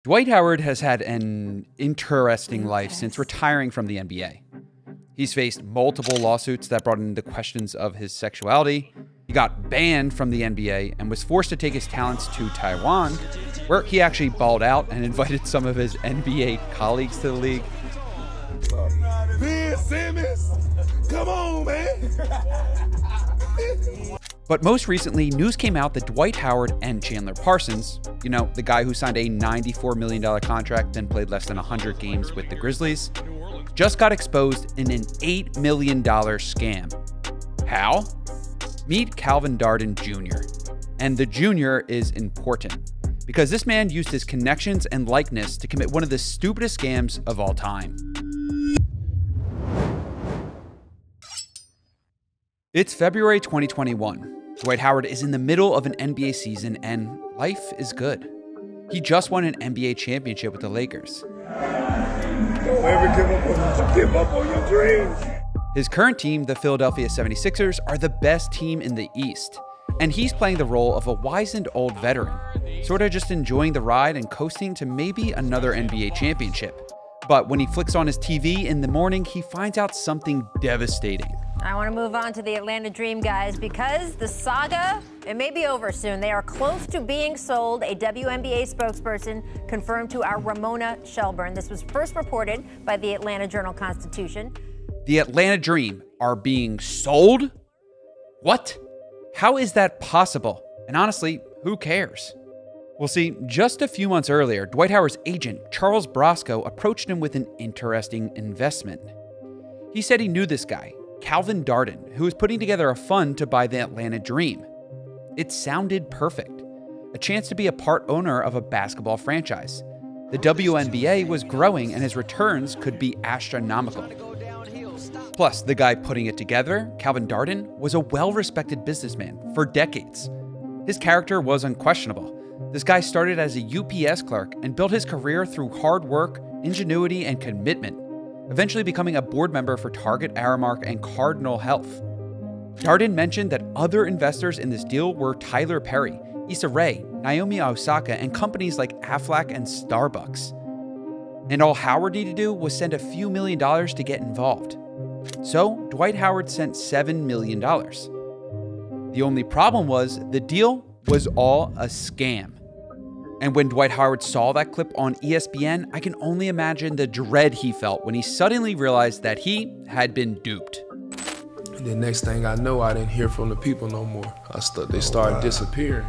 Dwight Howard has had an interesting life since retiring from the NBA. He's faced multiple lawsuits that brought into questions of his sexuality. He got banned from the NBA and was forced to take his talents to Taiwan, where he actually balled out and invited some of his NBA colleagues to the league. Ben Simmons, come on, man. But most recently, news came out that Dwight Howard and Chandler Parsons, you know, the guy who signed a $94 million contract and played less than 100 games with the Grizzlies, just got exposed in an $8 million scam. How? Meet Calvin Darden Jr. And the Jr. is important because this man used his connections and likeness to commit one of the stupidest scams of all time. It's February 2021. Dwight Howard is in the middle of an NBA season and life is good. He just won an NBA championship with the Lakers. Don't ever give up on your dreams. His current team, the Philadelphia 76ers, are the best team in the East. And he's playing the role of a wizened old veteran, sort of just enjoying the ride and coasting to maybe another NBA championship. But when he flicks on his TV in the morning, he finds out something devastating. I want to move on to the Atlanta Dream, guys, because the saga, it may be over soon. They are close to being sold. A WNBA spokesperson confirmed to our Ramona Shelburne. This was first reported by the Atlanta Journal-Constitution. The Atlanta Dream are being sold? What? How is that possible? And honestly, who cares? Well, see, just a few months earlier, Dwight Howard's agent, Charles Brasco, approached him with an interesting investment. He said he knew this guy, Calvin Darden, who was putting together a fund to buy the Atlanta Dream. It sounded perfect. A chance to be a part owner of a basketball franchise. The WNBA was growing and his returns could be astronomical. Plus, the guy putting it together, Calvin Darden, was a well-respected businessman for decades. His character was unquestionable. This guy started as a UPS clerk and built his career through hard work, ingenuity, and commitment, eventually becoming a board member for Target, Aramark, and Cardinal Health. Darden mentioned that other investors in this deal were Tyler Perry, Issa Rae, Naomi Osaka, and companies like Aflac and Starbucks. And all Howard needed to do was send a few $1 million to get involved. So Dwight Howard sent $7 million. The only problem was the deal was all a scam. And when Dwight Howard saw that clip on ESPN, I can only imagine the dread he felt when he suddenly realized that he had been duped. And the next thing I know, I didn't hear from the people no more. They started disappearing.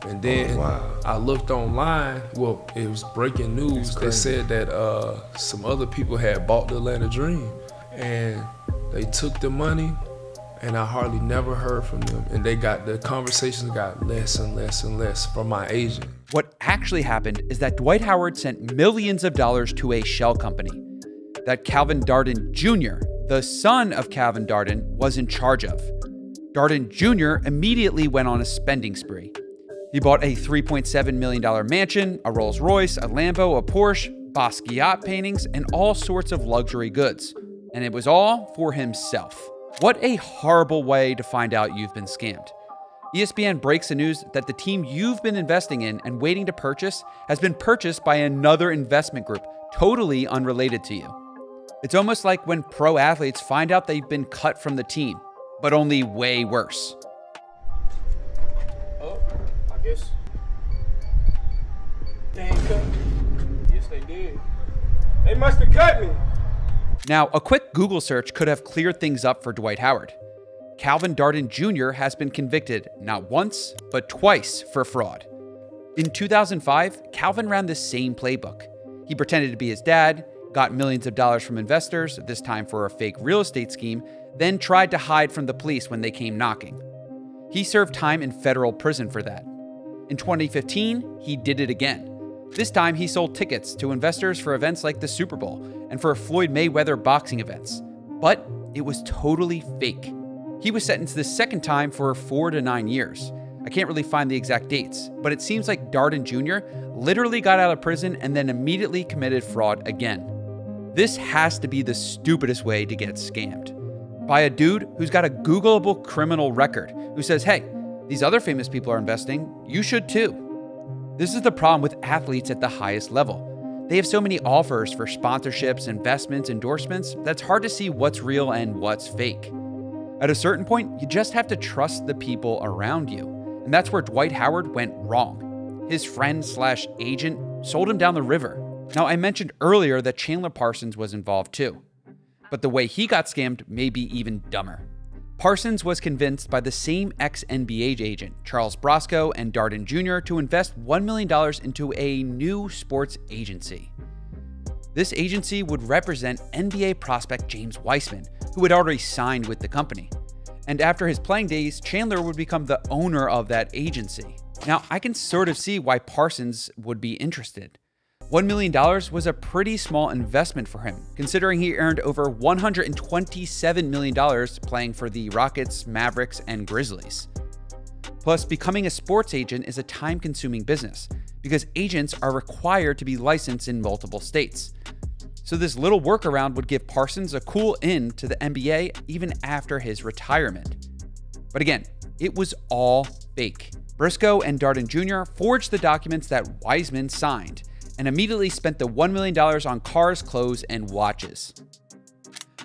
And then I looked online, well, it was breaking news. They said that some other people had bought the Atlanta Dream. And they took the money, and I hardly never heard from them. And the conversations got less and less and less from my agent. What actually happened is that Dwight Howard sent millions of dollars to a shell company that Calvin Darden Jr., the son of Calvin Darden, was in charge of. Darden Jr. immediately went on a spending spree. He bought a $3.7 million mansion, a Rolls Royce, a Lambo, a Porsche, Basquiat paintings, and all sorts of luxury goods. And it was all for himself. What a horrible way to find out you've been scammed. ESPN breaks the news that the team you've been investing in and waiting to purchase has been purchased by another investment group, totally unrelated to you. It's almost like when pro athletes find out they've been cut from the team, but only way worse. Oh, I guess they ain't cut me. Yes, they did. They must have cut me. Now, a quick Google search could have cleared things up for Dwight Howard. Calvin Darden Jr. has been convicted not once, but twice for fraud. In 2005, Calvin ran the same playbook. He pretended to be his dad, got millions of dollars from investors, this time for a fake real estate scheme, then tried to hide from the police when they came knocking. He served time in federal prison for that. In 2015, he did it again. This time, he sold tickets to investors for events like the Super Bowl and for Floyd Mayweather boxing events. But it was totally fake. He was sentenced this second time for 4 to 9 years. I can't really find the exact dates, but it seems like Darden Jr. literally got out of prison and then immediately committed fraud again. This has to be the stupidest way to get scammed. By a dude who's got a Googleable criminal record, who says, hey, these other famous people are investing, you should too. This is the problem with athletes at the highest level. They have so many offers for sponsorships, investments, endorsements, that's hard to see what's real and what's fake. At a certain point, you just have to trust the people around you. And that's where Dwight Howard went wrong. His friend/agent sold him down the river. Now, I mentioned earlier that Chandler Parsons was involved too. But the way he got scammed may be even dumber. Parsons was convinced by the same ex-NBA agent, Charles Brosco and Darden Jr., to invest $1 million into a new sports agency. This agency would represent NBA prospect James Wiseman, who had already signed with the company. And after his playing days, Chandler would become the owner of that agency. Now, I can sort of see why Parsons would be interested. $1 million was a pretty small investment for him, considering he earned over $127 million playing for the Rockets, Mavericks, and Grizzlies. Plus, becoming a sports agent is a time-consuming business, because agents are required to be licensed in multiple states. So this little workaround would give Parsons a cool in to the NBA even after his retirement. But again, it was all fake. Briscoe and Darden Jr. forged the documents that Wiseman signed, and immediately spent the $1 million on cars, clothes, and watches.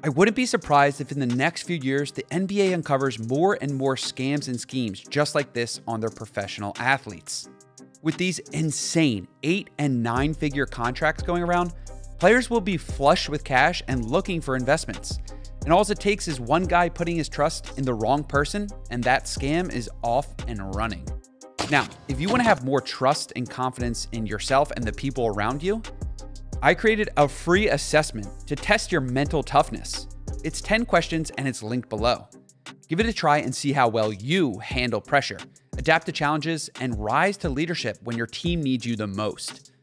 I wouldn't be surprised if in the next few years, the NBA uncovers more and more scams and schemes just like this on their professional athletes. With these insane 8- and 9-figure contracts going around, players will be flush with cash and looking for investments. And all it takes is one guy putting his trust in the wrong person, and that scam is off and running. Now, if you want to have more trust and confidence in yourself and the people around you, I created a free assessment to test your mental toughness. It's 10 questions and it's linked below. Give it a try and see how well you handle pressure, adapt to challenges, and rise to leadership when your team needs you the most.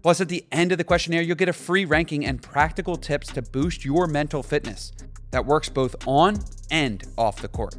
Plus, at the end of the questionnaire, you'll get a free ranking and practical tips to boost your mental fitness that works both on and off the court.